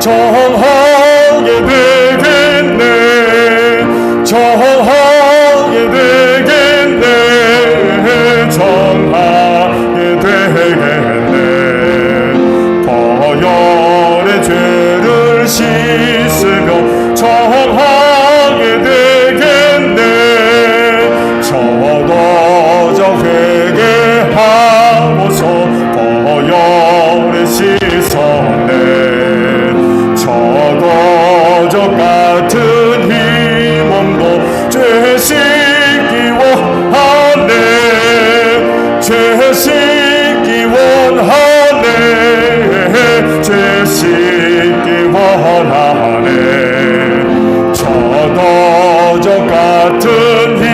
정하게 되겠네. 정하게 되겠네. 정하게 되겠네. 보혈의 죄를 씻으며 정하게 되겠네. 저도저 회개하고서 보혈에 씻었네. 저도 저 같은 이 몸도 죄 씻기 원하네. 죄 씻기 원하네. 죄 씻기 원하네. 저도 저 같은 이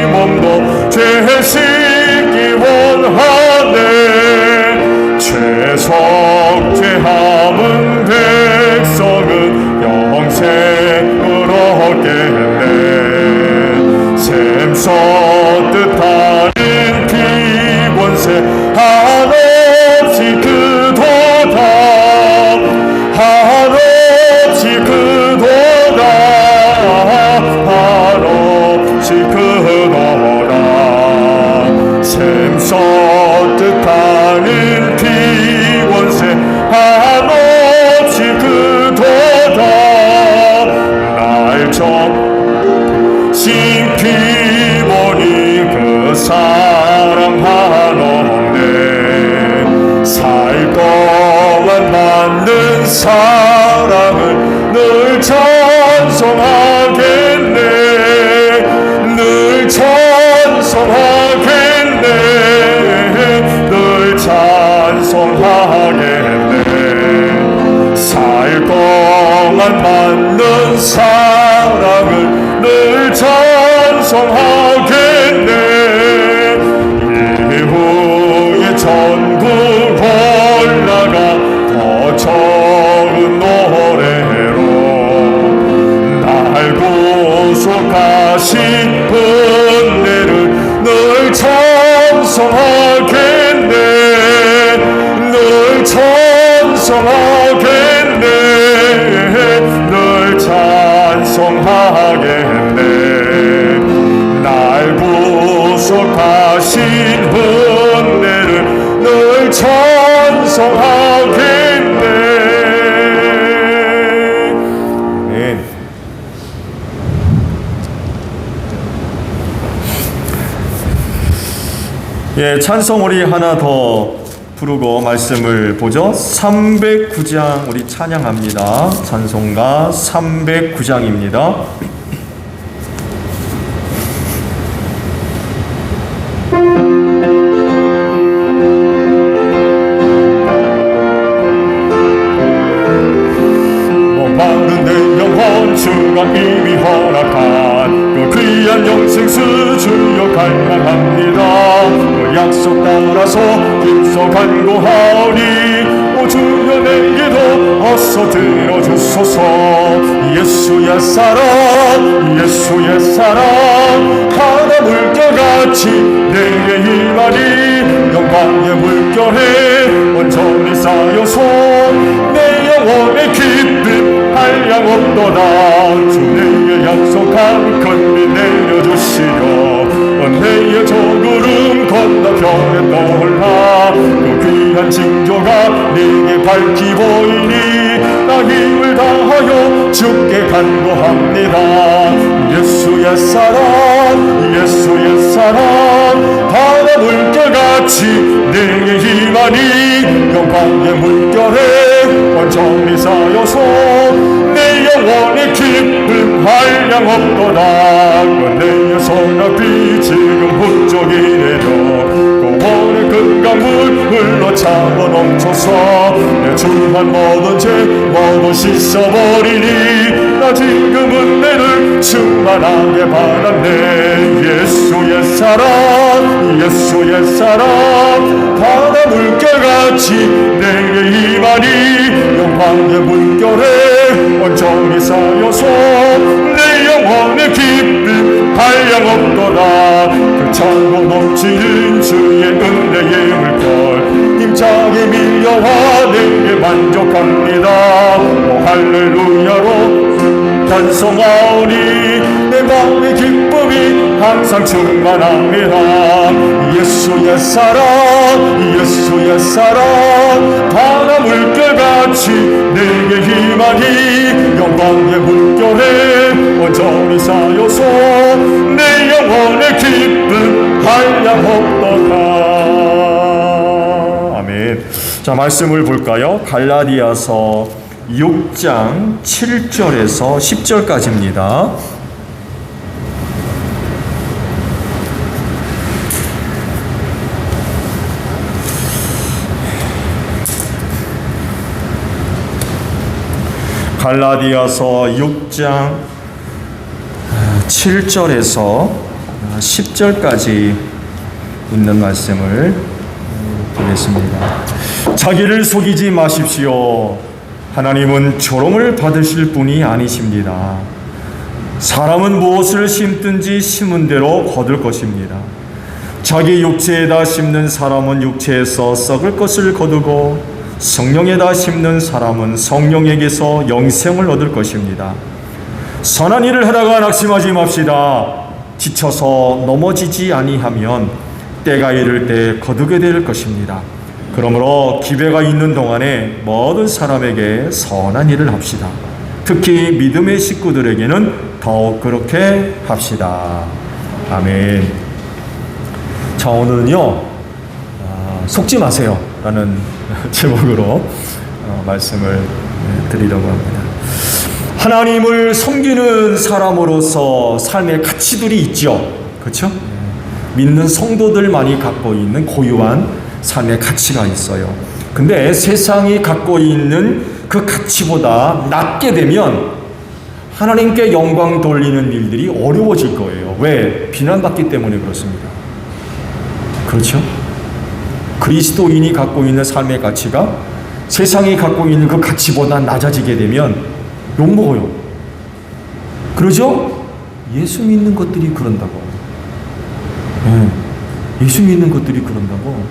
몸도 죄 씻기 원하네. 죄 속죄함은 백성은 영생을 얻겠네. 샘솟듯 하는 피권세 한없이 그도다. 한없이 그도다. 한없이 그도다. 샘솟듯 하는 피권세 한없이 그도다. 날 접신 피보니 그 사랑 한없네. 살 동안 받는 사랑을 늘 찬송하겠네. 늘 찬송하겠네. 늘 찬송하겠네. 살 동안 받는 사랑을 늘 찬송하겠네. 이후에 전국 올라가 더 좋은 노래로 날 구속하신 은혜를 늘 찬송하겠네. 늘 찬송하겠네. 늘 찬송하겠네. 날 구속하신 은혜를 늘 찬송하겠네. 네. 예, 찬송 우리 하나 더 부르고 말씀을 보죠. 309장 우리 찬양합니다. 찬송가 309장입니다. 목마른 내 영혼 주가 이미 허락한 그 귀한 영생수 주여 갈망합니다. 그 약속 따라서 힘써 간구하오니 오 주여 내게도 어서 들어주소서. 예수 옛사랑 예수 옛사랑 바다 물결같이 내게 임하니 영광의 물결에 온전히 쌓여서 내 영혼의 기쁨 한량 없도다. 주 내게 약속한 큰빛 내려주시려 은혜의 저 구름 건너편에 떠올라 그 귀한 징조가 내게 밝히 보이니 나 힘을 다하여 주께 간구합니다. 예수 옛사랑 예수 옛사랑 바다 물결같이 내게 임하니 영광의 물결에 온전히 쌓여서 내 영혼의 기쁨 한량 없도다. 은혜의 소낙비 지금 훌쩍이 내려 고원의 금강물 흘러 차고 넘쳐서 내 주한 모든 죄 모두 씻어버리니 나 지금 은혜를 충만하게 받았네. 예수 옛사랑 예수 옛사랑 바다 물결같이 내게 임하니 영광의 물결에 온전히 쌓여서 내 영혼의 기쁨 한량 없도다. 차고 넘치는 주의 은혜의 물결 힘차게 밀려와 내게 만족합니다. 오 할렐루야로 찬송하오니 내 마음의 기쁨이 항상 충만합니다. 예수의 사랑 예수의 사랑 바다 물결같이 내게 힘하니 영광의 물결에 온전히 쌓여서 내 영혼의 기쁨 한량없도다. 아멘. 자, 말씀을 볼까요? 갈라디아서 6장 7절에서 10절까지입니다. 갈라디아서 6장 7절에서 10절까지 있는 말씀을 보겠습니다. 자기를 속이지 마십시오. 하나님은 조롱을 받으실 분이 아니십니다. 사람은 무엇을 심든지 심은 대로 거둘 것입니다. 자기 육체에다 심는 사람은 육체에서 썩을 것을 거두고 성령에다 심는 사람은 성령에게서 영생을 얻을 것입니다. 선한 일을 하다가 낙심하지 맙시다. 지쳐서 넘어지지 아니하면 때가 이를 때 거두게 될 것입니다. 그러므로 기회가 있는 동안에 모든 사람에게 선한 일을 합시다. 특히 믿음의 식구들에게는 더욱 그렇게 합시다. 아멘. 자, 오늘은요 속지 마세요 라는 제목으로 말씀을 드리려고 합니다. 하나님을 섬기는 사람으로서 삶의 가치들이 있죠. 그렇죠? 믿는 성도들만이 갖고 있는 고유한 삶의 가치가 있어요. 근데 세상이 갖고 있는 그 가치보다 낮게 되면 하나님께 영광 돌리는 일들이 어려워질 거예요. 왜? 비난받기 때문에 그렇습니다. 그렇죠? 그리스도인이 갖고 있는 삶의 가치가 세상이 갖고 있는 그 가치보다 낮아지게 되면 욕먹어요. 그러죠? 예수 믿는 것들이 그런다고. 예수 믿는 것들이 그런다고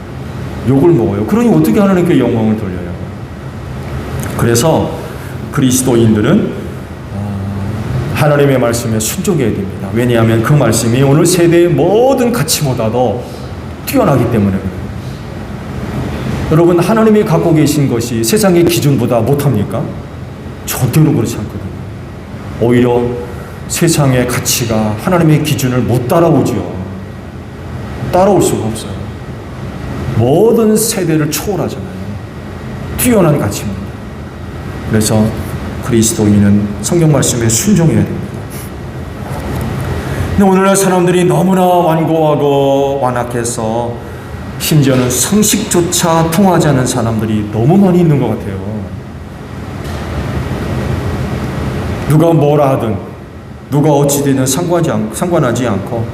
욕을 먹어요. 그러니 어떻게 하나님께 영광을 돌려요? 그래서 그리스도인들은 하나님의 말씀에 순종해야 됩니다. 왜냐하면 그 말씀이 오늘 세대의 모든 가치보다도 뛰어나기 때문에. 여러분, 하나님이 갖고 계신 것이 세상의 기준보다 못합니까? 절대로 그렇지 않거든요. 오히려 세상의 가치가 하나님의 기준을 못 따라오죠. 따라올 수가 없어요. 모든 세대를 초월하잖아요. 뛰어난 가치입니다. 그래서 그리스도인은 성경 말씀에 순종해야 됩니다. 근데 오늘날 사람들이 너무나 완고하고 완악해서 심지어는 상식조차 통하지 않은 사람들이 너무 많이 있는 것 같아요. 누가 뭐라 하든 누가 어찌되든 상관하지 않고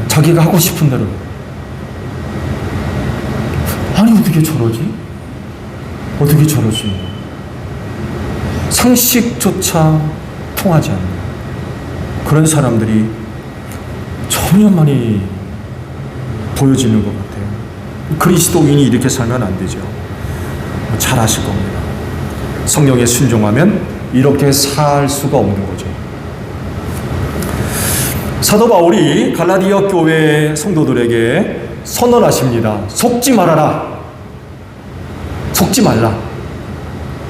자기가 하고 싶은 대로. 아니 어떻게 저러지? 어떻게 저러지? 상식조차 통하지 않는 그런 사람들이 전혀 많이 보여지는 것 같아요. 그리스도인이 이렇게 살면 안 되죠. 잘 아실 겁니다. 성령에 순종하면 이렇게 살 수가 없는 거죠. 사도 바울이 갈라디아 교회 성도들에게 선언하십니다. 속지 말아라. 속지 말라.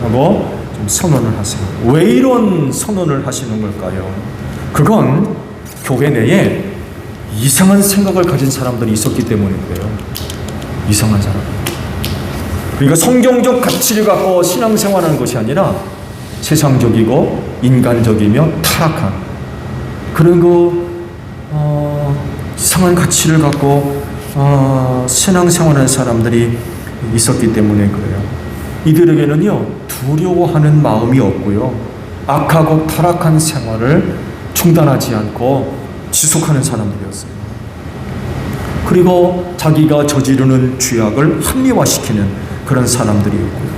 라고 좀 선언을 하세요. 왜 이런 선언을 하시는 걸까요? 그건 교회 내에 이상한 생각을 가진 사람들이 있었기 때문에 그래요. 이상한 사람. 그러니까 성경적 가치를 갖고 신앙생활하는 것이 아니라 세상적이고 인간적이며 타락한 그런 이상한 가치를 갖고 신앙생활하는 사람들이 있었기 때문에 그래요. 이들에게는요 두려워하는 마음이 없고요 악하고 타락한 생활을 중단하지 않고 지속하는 사람들이었어요. 그리고 자기가 저지르는 죄악을 합리화시키는 그런 사람들이었고요.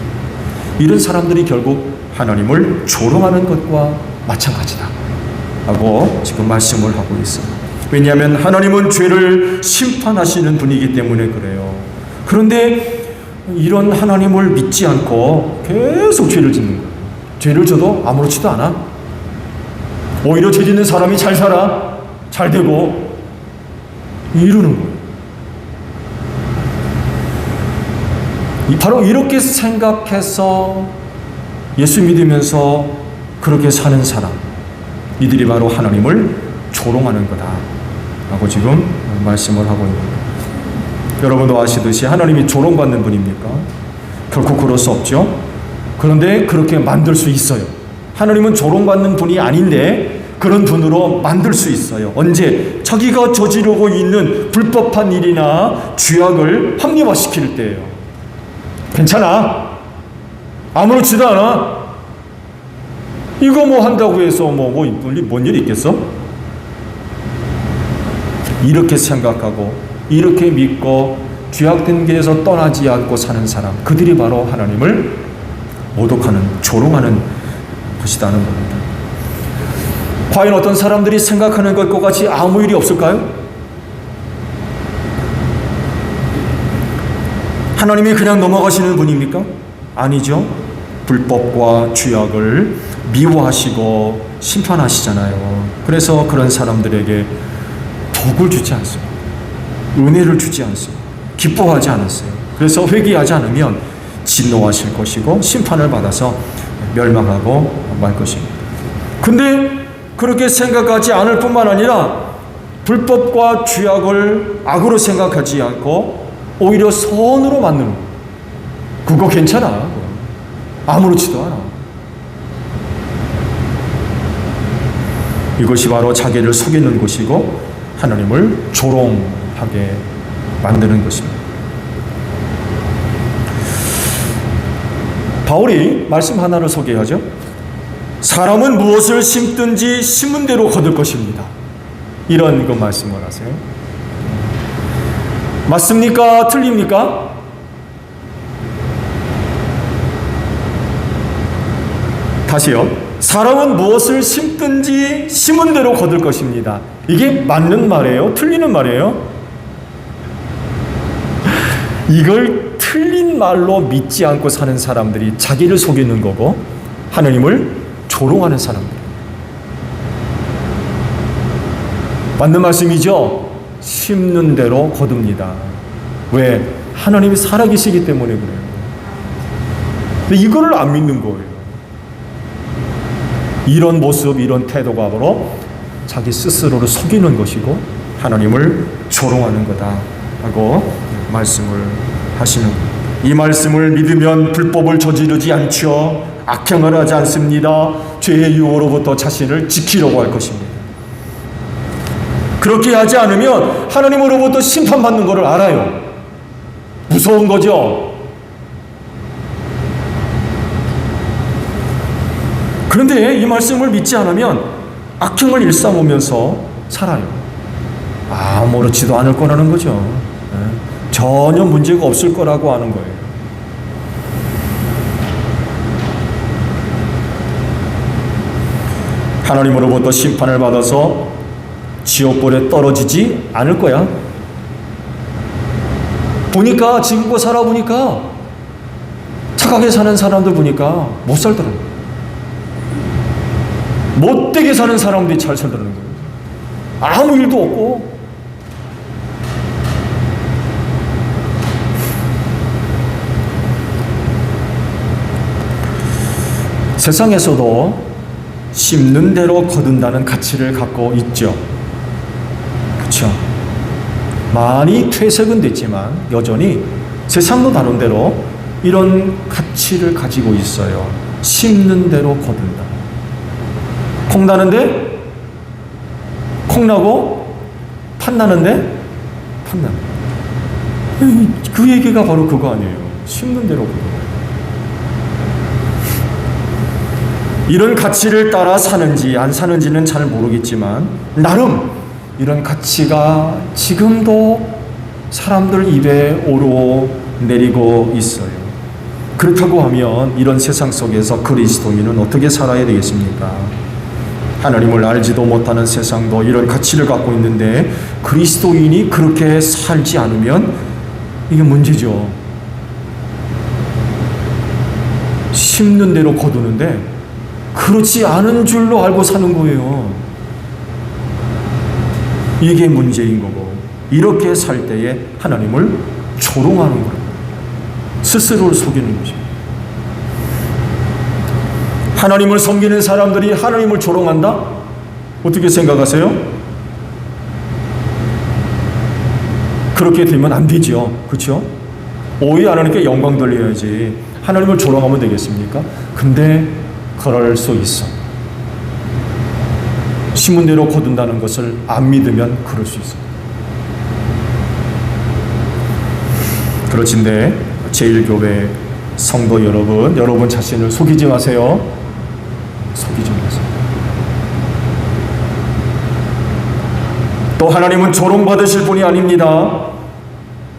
이런 사람들이 결국 하나님을 조롱하는 것과 마찬가지다 라고 지금 말씀을 하고 있어요. 왜냐하면 하나님은 죄를 심판하시는 분이기 때문에 그래요. 그런데 이런 하나님을 믿지 않고 계속 죄를 짓는 거예요. 죄를 져도 아무렇지도 않아. 오히려 죄 짓는 사람이 잘 살아, 잘 되고 이러는 거예요. 바로 이렇게 생각해서 예수 믿으면서 그렇게 사는 사람, 이들이 바로 하나님을 조롱하는 거다 라고 지금 말씀을 하고 있는 거예요. 여러분도 아시듯이 하나님이 조롱받는 분입니까? 결코 그럴 수 없죠. 그런데 그렇게 만들 수 있어요. 하나님은 조롱받는 분이 아닌데 그런 분으로 만들 수 있어요. 언제? 자기가 저지르고 있는 불법한 일이나 죄악을 합리화시킬 때예요. 괜찮아, 아무렇지도 않아, 이거 뭐 한다고 해서 뭔 일이 있겠어? 이렇게 생각하고 이렇게 믿고 죄악된 길에서 떠나지 않고 사는 사람, 그들이 바로 하나님을 모독하는, 조롱하는 것이라는 겁니다. 과연 어떤 사람들이 생각하는 것과 같이 아무 일이 없을까요? 하나님이 그냥 넘어가시는 분입니까? 아니죠. 불법과 죄악을 미워하시고 심판하시잖아요. 그래서 그런 사람들에게 복을 주지 않습니다. 은혜를 주지 않습니다. 기뻐하지 않았어요. 그래서 회개하지 않으면 진노하실 것이고 심판을 받아서 멸망하고 말 것입니다. 근데 그렇게 생각하지 않을 뿐만 아니라 불법과 죄악을 악으로 생각하지 않고 오히려 선으로 만드는 거예요. 그거 괜찮아, 아무렇지도 않아. 이것이 바로 자기를 속이는 것이고 하나님을 조롱하게 만드는 것입니다. 바울이 말씀 하나를 소개하죠. 사람은 무엇을 심든지 심은 대로 거둘 것입니다. 이런 그 말씀을 하세요. 맞습니까? 틀립니까? 다시요. 사람은 무엇을 심든지 심은 대로 거둘 것입니다. 이게 맞는 말이에요? 틀리는 말이에요? 이걸 틀린 말로 믿지 않고 사는 사람들이 자기를 속이는 거고 하나님을 조롱하는 사람들. 맞는 말씀이죠? 심는 대로 거둡니다. 왜? 하나님이 살아계시기 때문에 그래요. 근데 이거를 안 믿는 거예요. 이런 모습, 이런 태도가 바로 자기 스스로를 속이는 것이고 하나님을 조롱하는 거다 하고 말씀을 하시는 거예요. 이 말씀을 믿으면 불법을 저지르지 않죠. 악행을 하지 않습니다. 죄의 유혹으로부터 자신을 지키려고 할 것입니다. 그렇게 하지 않으면 하나님으로부터 심판받는 것을 알아요. 무서운 거죠. 그런데 이 말씀을 믿지 않으면 악행을 일삼으면서 살아요. 아무렇지도 않을 거라는 거죠. 전혀 문제가 없을 거라고 하는 거예요. 하나님으로부터 심판을 받아서 지옥불에 떨어지지 않을 거야. 보니까 지금껏 살아보니까 착하게 사는 사람들 보니까 못 살더라고요. 못되게 사는 사람들이 잘 살더라는 거예요. 아무 일도 없고. 세상에서도 심는 대로 거둔다는 가치를 갖고 있죠. 그렇죠. 많이 퇴색은 됐지만 여전히 세상도 다른 대로 이런 가치를 가지고 있어요. 심는 대로 거둔다. 콩 나는데 콩 나고 팥 나는데 팥 나는. 그 얘기가 바로 그거 아니에요. 심는 대로 거둔다. 이런 가치를 따라 사는지 안 사는지는 잘 모르겠지만 나름 이런 가치가 지금도 사람들 입에 오르내리고 있어요. 그렇다고 하면 이런 세상 속에서 그리스도인은 어떻게 살아야 되겠습니까? 하나님을 알지도 못하는 세상도 이런 가치를 갖고 있는데 그리스도인이 그렇게 살지 않으면 이게 문제죠. 심는 대로 거두는데 그렇지 않은 줄로 알고 사는 거예요. 이게 문제인 거고, 이렇게 살 때에 하나님을 조롱하는 거예요. 스스로를 속이는 거죠. 하나님을 섬기는 사람들이 하나님을 조롱한다? 어떻게 생각하세요? 그렇게 되면 안 되죠. 그렇죠? 오히려 하나님께 영광 돌려야지. 하나님을 조롱하면 되겠습니까? 근데 그럴 수 있어. 심은 대로 거둔다는 것을 안 믿으면 그럴 수 있어. 그렇진데 제1교회 성도 여러분 자신을 속이지 마세요. 속이지 마세요. 또 하나님은 조롱받으실 분이 아닙니다.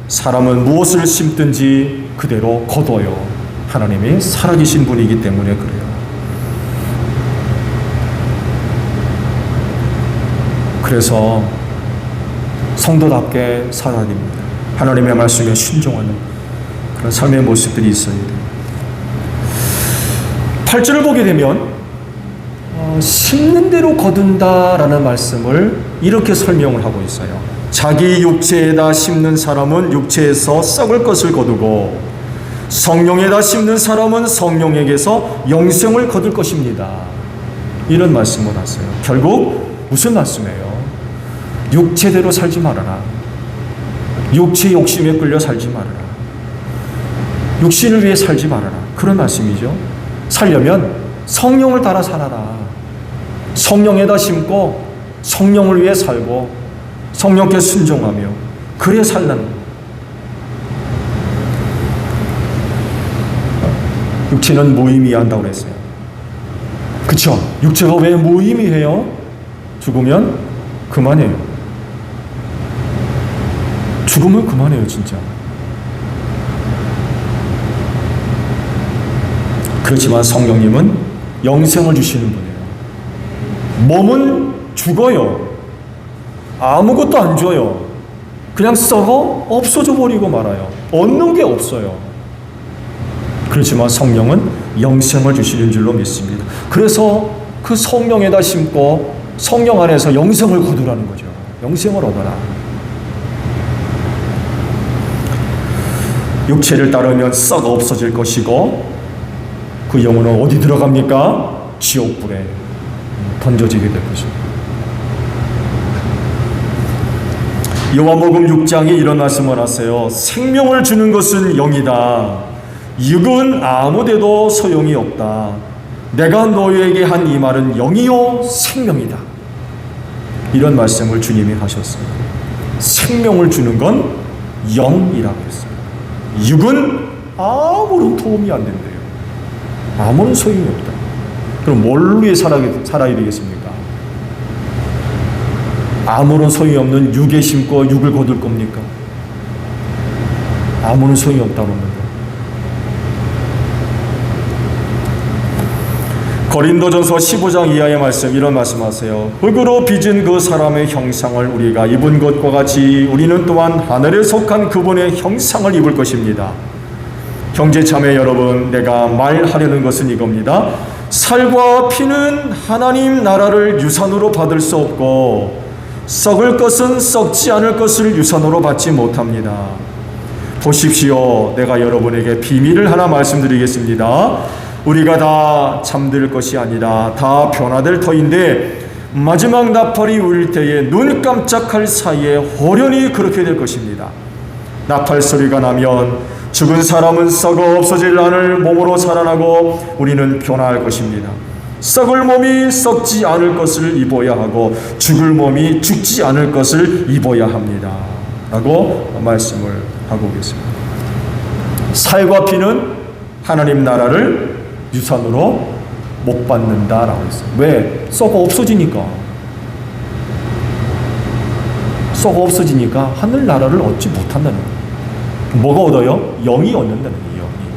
사람은 무엇을 심든지 그대로 거둬요. 하나님이 살아계신 분이기 때문에 그래요. 그래서 성도답게 살아야 됩니다. 하나님의 말씀에 순종하는 그런 삶의 모습들이 있어야 돼요. 8절을 보게 되면 심는 대로 거둔다라는 말씀을 이렇게 설명을 하고 있어요. 자기 육체에다 심는 사람은 육체에서 썩을 것을 거두고 성령에다 심는 사람은 성령에게서 영생을 거둘 것입니다. 이런 말씀을 하세요. 결국 무슨 말씀이에요? 육체대로 살지 말아라. 육체 욕심에 끌려 살지 말아라. 육신을 위해 살지 말아라. 그런 말씀이죠. 살려면 성령을 따라 살아라. 성령에다 심고 성령을 위해 살고 성령께 순종하며 그래 살라는 거예요. 육체는 무의미한다고 그랬어요. 그쵸? 육체가 왜 무의미해요? 죽으면 그만해요. 죽으면 그만해요, 진짜. 그렇지만 성령님은 영생을 주시는 분이에요. 몸은 죽어요. 아무것도 안 줘요. 그냥 썩어 없어져 버리고 말아요. 얻는 게 없어요. 그렇지만 성령은 영생을 주시는 줄로 믿습니다. 그래서 그 성령에다 심고 성령 안에서 영생을 거두라는 거죠. 영생을 얻어라. 육체를 따르면 썩어 없어질 것이고 그 영혼은 어디 들어갑니까? 지옥불에 던져지게 될 것입니다. 요한복음 6장에 이런 말씀을 하세요. 생명을 주는 것은 영이다. 육은 아무데도 소용이 없다. 내가 너희에게 한 이 말은 영이요 생명이다. 이런 말씀을 주님이 하셨어요. 생명을 주는 건 영이라고 했어요. 육은 아무런 도움이 안 된대요. 아무런 소용이 없다. 그럼 뭘 위해 살아야 되겠습니까? 아무런 소용이 없는 육에 심고 육을 거둘 겁니까? 아무런 소용이 없다고 합니다. 고린도전서 15장 이하의 말씀, 이런 말씀하세요. 흙으로 빚은 그 사람의 형상을 우리가 입은 것과 같이 우리는 또한 하늘에 속한 그분의 형상을 입을 것입니다. 형제 자매 여러분, 내가 말하려는 것은 이겁니다. 살과 피는 하나님 나라를 유산으로 받을 수 없고 썩을 것은 썩지 않을 것을 유산으로 받지 못합니다. 보십시오. 내가 여러분에게 비밀을 하나 말씀드리겠습니다. 우리가 다 잠들 것이 아니라 다 변화될 터인데 마지막 나팔이 울릴 때에 눈 깜짝할 사이에 호련히 그렇게 될 것입니다. 나팔 소리가 나면 죽은 사람은 썩어 없어질 않을 몸으로 살아나고 우리는 변화할 것입니다. 썩을 몸이 썩지 않을 것을 입어야 하고 죽을 몸이 죽지 않을 것을 입어야 합니다. 라고 말씀을 하고 계십니다. 살과 피는 하나님 나라를 유산으로 못 받는다라고 했어요. 왜? 썩어 없어지니까. 썩어 없어지니까 하늘 나라를 얻지 못한다는 거예요. 뭐가 얻어요? 영이 얻는다는 거예요. 영이.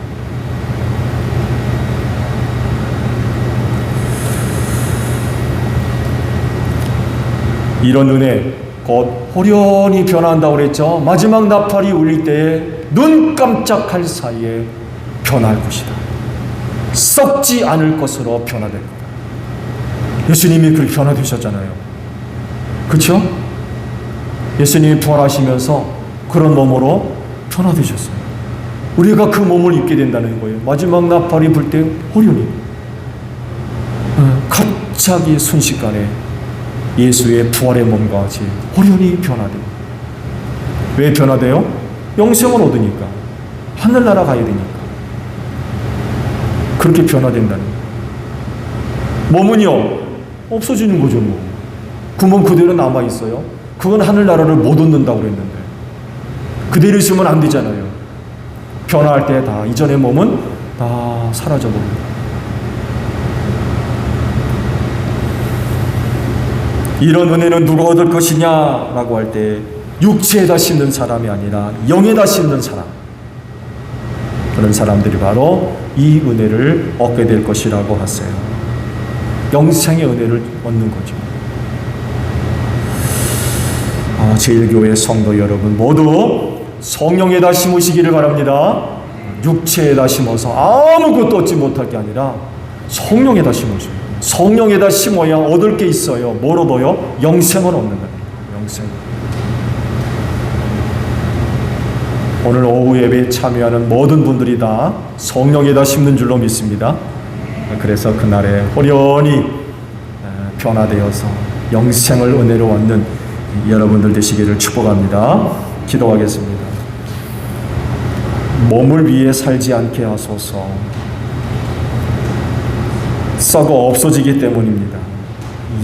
이런 은혜 곧 호련히 변한다고 그랬죠. 마지막 나팔이 울릴 때에 눈 깜짝할 사이에 변할 것이다. 썩지 않을 것으로 변화될 거다. 예수님이 그렇게 변화되셨잖아요. 그렇죠? 예수님이 부활하시면서 그런 몸으로 변화되셨어요. 우리가 그 몸을 입게 된다는 거예요. 마지막 나팔이 불 때 호련히 갑자기 순식간에 예수의 부활의 몸과 같이 호련히 변화돼요. 왜 변화돼요? 영생을 얻으니까. 하늘나라 가야 되니까. 그렇게 변화된다는 거예요. 몸은요, 없어지는 거죠, 뭐. 그 몸 그대로 남아있어요. 그건 하늘나라를 못 얻는다고 그랬는데. 그대로 있으면 안 되잖아요. 변화할 때 다, 이전의 몸은 다 사라져버립니다. 이런 은혜는 누가 얻을 것이냐라고 할 때 육체에다 심는 사람이 아니라 영에다 심는 사람, 그런 사람들이 바로 이 은혜를 얻게 될 것이라고 하세요. 영생의 은혜를 얻는 거죠. 제1교회 성도 여러분 모두 성령에다 심으시기를 바랍니다. 육체에다 심어서 아무것도 얻지 못할 게 아니라 성령에다 심으시고, 성령에다 심어야 얻을 게 있어요. 뭘 얻어요? 영생을 얻는 거예요. 영생. 오늘 오후 예배에 참여하는 모든 분들이 다 성령에다 심는 줄로 믿습니다. 그래서 그날에 호련히 변화되어서 영생을 은혜로 얻는 여러분들 되시기를 축복합니다. 기도하겠습니다. 몸을 위해 살지 않게 하소서. 썩어 없어지기 때문입니다.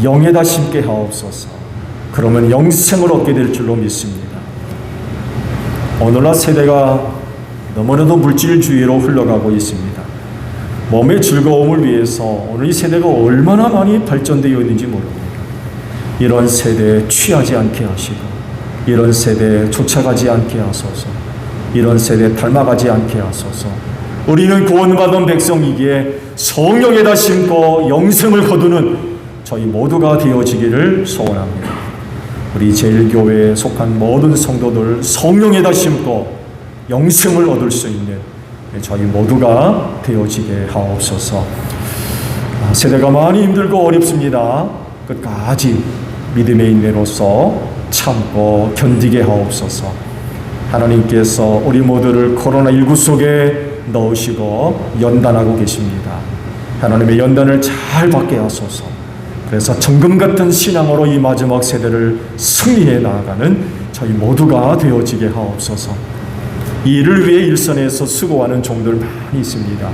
영에다 심게 하옵소서. 그러면 영생을 얻게 될 줄로 믿습니다. 오늘날 세대가 너무나도 물질주의로 흘러가고 있습니다. 몸의 즐거움을 위해서 오늘 이 세대가 얼마나 많이 발전되어 있는지 모릅니다. 이런 세대에 취하지 않게 하시고, 이런 세대에 쫓아가지 않게 하소서. 이런 세대에 닮아가지 않게 하소서. 우리는 구원받은 백성이기에 성령에다 심고 영생을 거두는 저희 모두가 되어지기를 소원합니다. 우리 제1교회에 속한 모든 성도들 성령에다 심고 영생을 얻을 수 있는 저희 모두가 되어지게 하옵소서. 세대가 많이 힘들고 어렵습니다. 끝까지 믿음의 인내로서 참고 견디게 하옵소서. 하나님께서 우리 모두를 코로나19 속에 넣으시고 연단하고 계십니다. 하나님의 연단을 잘 받게 하소서. 그래서 정금 같은 신앙으로 이 마지막 세대를 승리해 나아가는 저희 모두가 되어지게 하옵소서. 이 일을 위해 일선에서 수고하는 종들 많이 있습니다.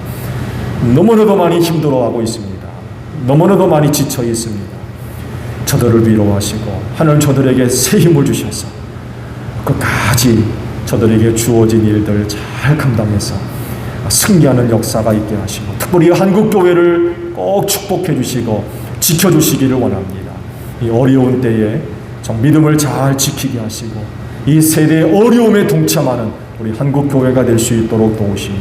너무나도 많이 힘들어하고 있습니다. 너무나도 많이 지쳐 있습니다. 저들을 위로하시고 하늘 저들에게 새 힘을 주셔서 끝까지 저들에게 주어진 일들 잘 감당해서 승리하는 역사가 있게 하시고, 특별히 한국교회를 꼭 축복해 주시고 지켜주시기를 원합니다. 이 어려운 때에 정 믿음을 잘 지키게 하시고 이 세대의 어려움에 동참하는 우리 한국교회가 될 수 있도록 도우시며,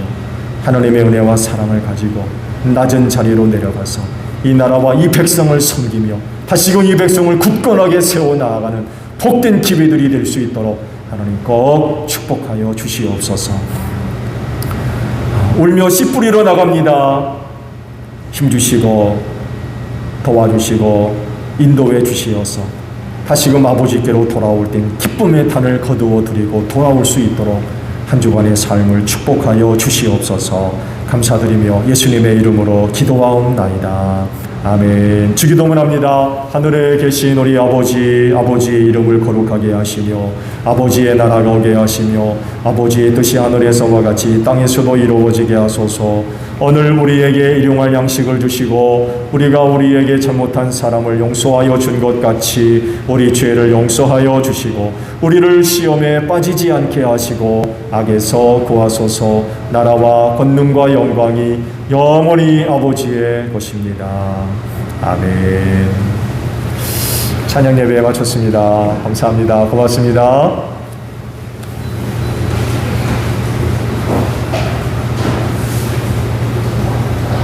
하나님의 은혜와 사랑을 가지고 낮은 자리로 내려가서 이 나라와 이 백성을 섬기며 다시금 이 백성을 굳건하게 세워나가는 복된 기회들이 될 수 있도록 하나님 꼭 축복하여 주시옵소서. 울며 씨 뿌리러 나갑니다. 힘주시고 도와주시고 인도해 주시어서 다시금 아버지께로 돌아올 땐 기쁨의 탄을 거두어 드리고 돌아올 수 있도록 한 주간의 삶을 축복하여 주시옵소서. 감사드리며 예수님의 이름으로 기도하옵나이다. 아멘. 주기도문합니다. 하늘에 계신 우리 아버지의 이름을 거룩하게 하시며 아버지의 나라가 오게 하시며 아버지의 뜻이 하늘에서와 같이 땅에서도 이루어지게 하소서. 오늘 우리에게 일용할 양식을 주시고 우리가 우리에게 잘못한 사람을 용서하여 준 것 같이 우리 죄를 용서하여 주시고 우리를 시험에 빠지지 않게 하시고 악에서 구하소서. 나라와 권능과 영광이 영원히 아버지의 것입니다. 아멘. 찬양 예배 마쳤습니다. 감사합니다. 고맙습니다.